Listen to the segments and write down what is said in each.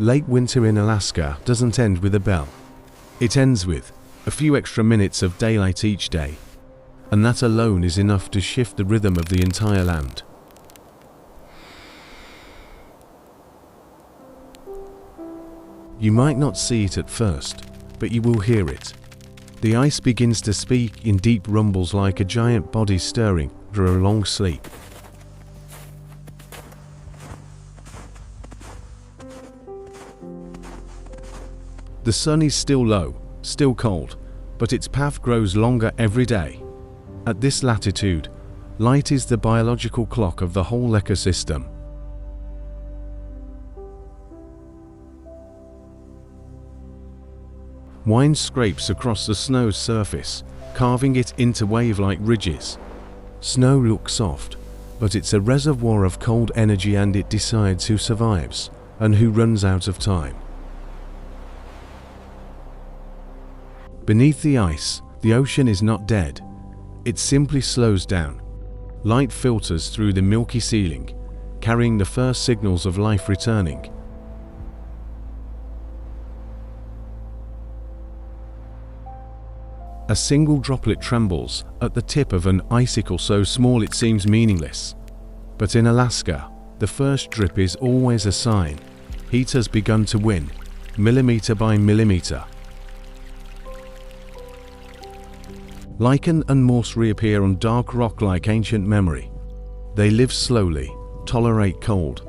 Late winter in Alaska doesn't end with a bell. It ends with a few extra minutes of daylight each day, and that alone is enough to shift the rhythm of the entire land. You might not see it at first, but you will hear it. The ice begins to speak in deep rumbles like a giant body stirring through a long sleep. The sun is still low, still cold, but its path grows longer every day. At this latitude, light is the biological clock of the whole ecosystem. Wind scrapes across the snow's surface, carving it into wave-like ridges. Snow looks soft, but it's a reservoir of cold energy, and it decides who survives and who runs out of time. Beneath the ice, the ocean is not dead. It simply slows down. Light filters through the milky ceiling, carrying the first signals of life returning. A single droplet trembles at the tip of an icicle so small it seems meaningless. But in Alaska, the first drip is always a sign. Heat has begun to win, millimeter by millimeter. Lichen and moss reappear on dark rock like ancient memory. They live slowly, tolerate cold,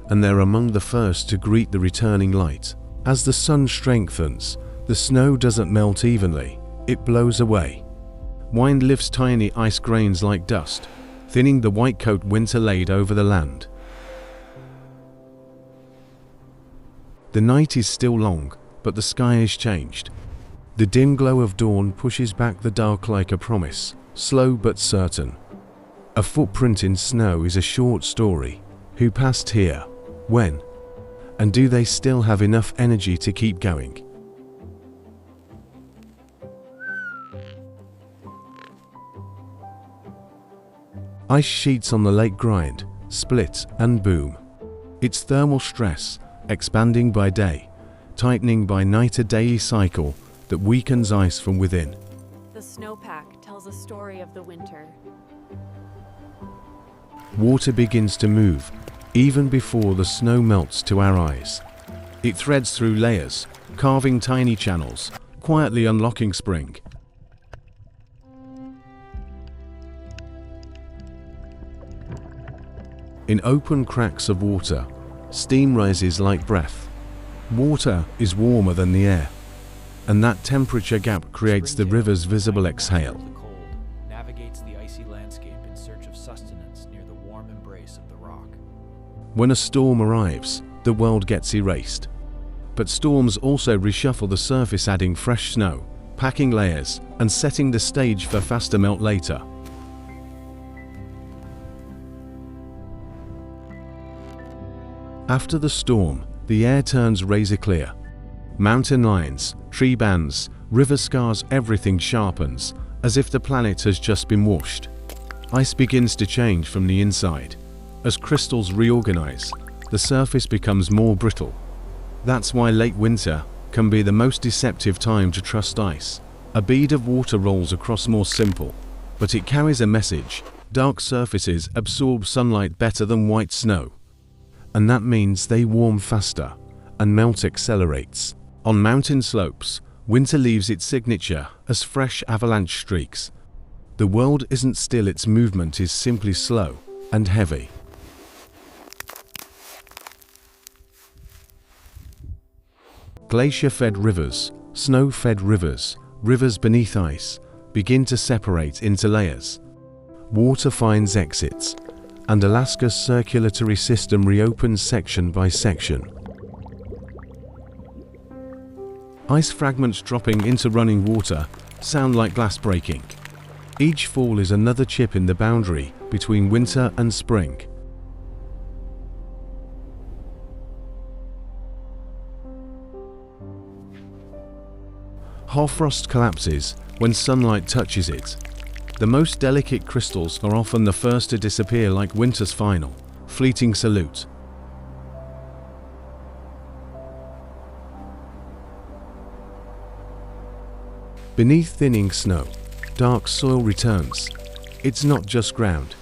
and they're among the first to greet the returning light. As the sun strengthens, the snow doesn't melt evenly, it blows away. Wind lifts tiny ice grains like dust, thinning the white coat winter laid over the land. The night is still long, but the sky has changed. The dim glow of dawn pushes back the dark like a promise, slow but certain. A footprint in snow is a short story. Who passed here? When? And do they still have enough energy to keep going? Ice sheets on the lake grind, split, and boom. It's thermal stress, expanding by day, tightening by night, a daily cycle that weakens ice from within. The snowpack tells a story of the winter. Water begins to move, even before the snow melts to our eyes. It threads through layers, carving tiny channels, quietly unlocking spring. In open cracks of water, steam rises like breath. Water is warmer than the air, and that temperature gap creates the river's visible exhale. The cold navigates the icy landscape in search of sustenance near the warm embrace of the rock. When a storm arrives, the world gets erased. But storms also reshuffle the surface, adding fresh snow, packing layers, and setting the stage for faster melt later. After the storm, the air turns razor clear. Mountain lines, tree bands, river scars, everything sharpens, as if the planet has just been washed. Ice begins to change from the inside. As crystals reorganize, the surface becomes more brittle. That's why late winter can be the most deceptive time to trust ice. A bead of water rolls across more simple, but it carries a message. Dark surfaces absorb sunlight better than white snow. And that means they warm faster, and melt accelerates. On mountain slopes, winter leaves its signature as fresh avalanche streaks. The world isn't still, its movement is simply slow and heavy. Glacier-fed rivers, snow-fed rivers, rivers beneath ice, begin to separate into layers. Water finds exits, and Alaska's circulatory system reopens section by section. Ice fragments dropping into running water sound like glass breaking. Each fall is another chip in the boundary between winter and spring. Hoarfrost collapses when sunlight touches it. The most delicate crystals are often the first to disappear, like winter's final, fleeting salute. Beneath thinning snow, dark soil returns. It's not just ground.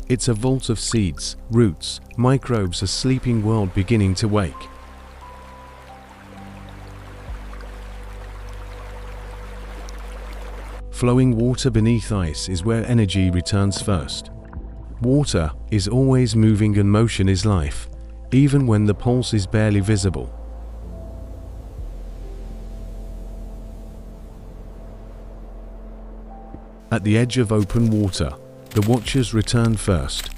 It's a vault of seeds, roots, microbes, a sleeping world beginning to wake. Flowing water beneath ice is where energy returns first. Water is always moving and motion is life, even when the pulse is barely visible. At the edge of open water, the watchers return first.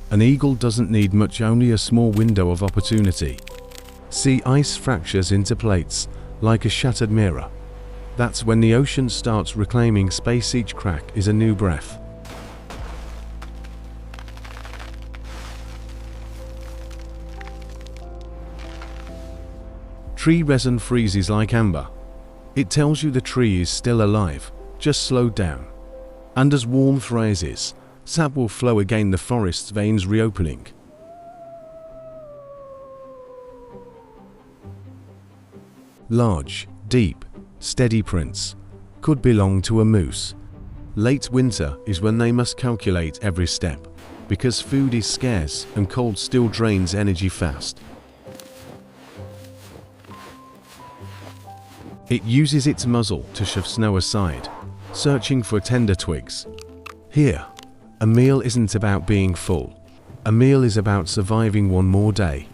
An eagle doesn't need much, only a small window of opportunity. See, ice fractures into plates like a shattered mirror. That's when the ocean starts reclaiming space. Each crack is a new breath. Tree resin freezes like amber. It tells you the tree is still alive, just slowed down. And as warmth rises, sap will flow again, the forest's veins reopening. Large, deep, steady prints could belong to a moose. Late winter is when they must calculate every step, because food is scarce and cold still drains energy fast. It uses its muzzle to shove snow aside, searching for tender twigs. Here, a meal isn't about being full. A meal is about surviving one more day.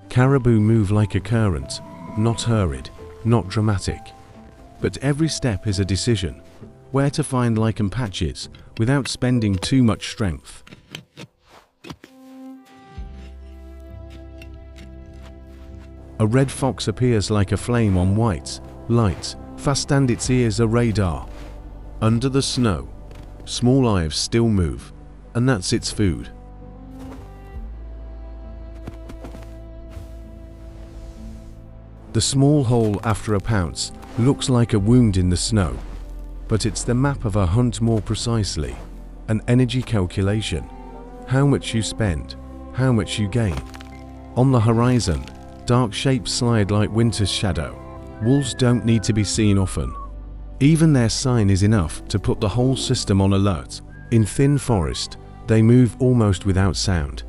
Caribou move like a current, not hurried, not dramatic. But every step is a decision, where to find lichen patches without spending too much strength. A red fox appears like a flame on white light, fast, and its ears are radar. Under the snow, small lives still move, and that's its food. The small hole after a pounce looks like a wound in the snow, but it's the map of a hunt, more precisely, an energy calculation. How much you spend, how much you gain. On the horizon, dark shapes slide like winter's shadow. Wolves don't need to be seen often. Even their sign is enough to put the whole system on alert. In thin forest, they move almost without sound.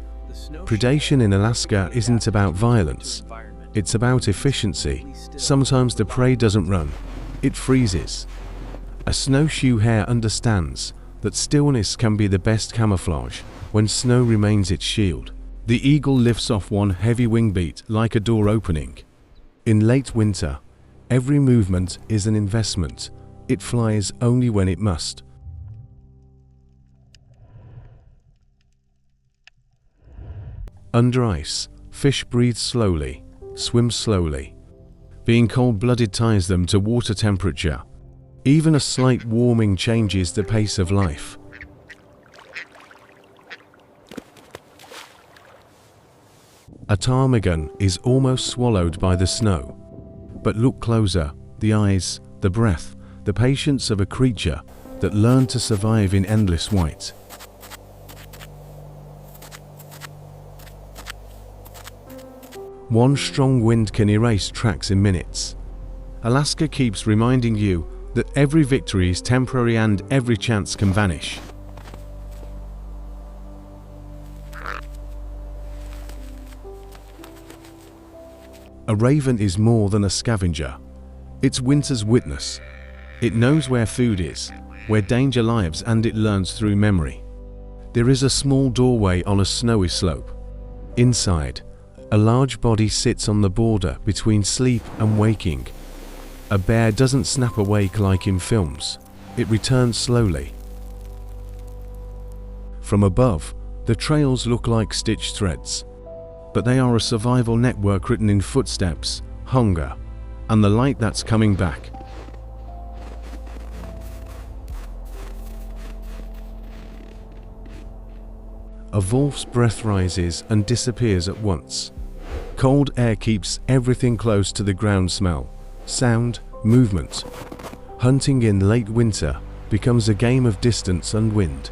Predation in Alaska isn't about violence. It's about efficiency. Sometimes the prey doesn't run, it freezes. A snowshoe hare understands that stillness can be the best camouflage when snow remains its shield. The eagle lifts off one heavy wing beat like a door opening. In late winter, every movement is an investment. It flies only when it must. Under ice, fish breathe slowly, swim slowly. Being cold-blooded ties them to water temperature. Even a slight warming changes the pace of life. A ptarmigan is almost swallowed by the snow. But look closer, the eyes, the breath, the patience of a creature that learned to survive in endless white. One strong wind can erase tracks in minutes. Alaska keeps reminding you that every victory is temporary and every chance can vanish. A raven is more than a scavenger. It's winter's witness. It knows where food is, where danger lives, and it learns through memory. There is a small doorway on a snowy slope. Inside, a large body sits on the border between sleep and waking. A bear doesn't snap awake like in films. It returns slowly. From above, the trails look like stitched threads. But they are a survival network written in footsteps, hunger, and the light that's coming back. A wolf's breath rises and disappears at once. Cold air keeps everything close to the ground. Smell, sound, movement. Hunting in late winter becomes a game of distance and wind.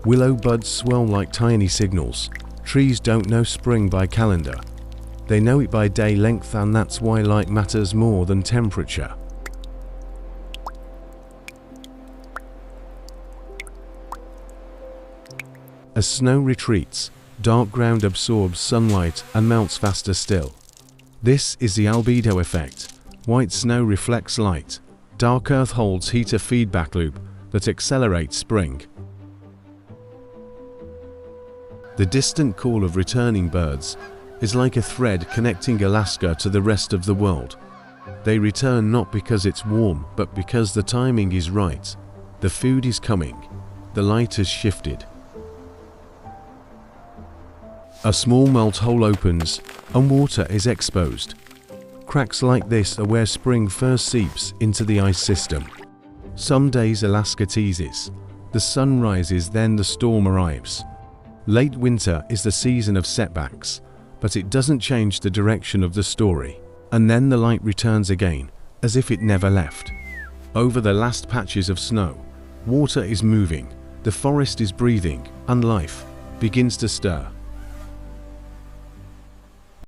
Willow buds swell like tiny signals. Trees don't know spring by calendar. They know it by day length, and that's why light matters more than temperature. As snow retreats, dark ground absorbs sunlight and melts faster still. This is the albedo effect. White snow reflects light. Dark earth holds heat, a feedback loop that accelerates spring. The distant call of returning birds is like a thread connecting Alaska to the rest of the world. They return not because it's warm, but because the timing is right. The food is coming. The light has shifted. A small melt hole opens and water is exposed. Cracks like this are where spring first seeps into the ice system. Some days Alaska teases. The sun rises, then the storm arrives. Late winter is the season of setbacks, but it doesn't change the direction of the story. And then the light returns again, as if it never left. Over the last patches of snow, water is moving, the forest is breathing, and life begins to stir.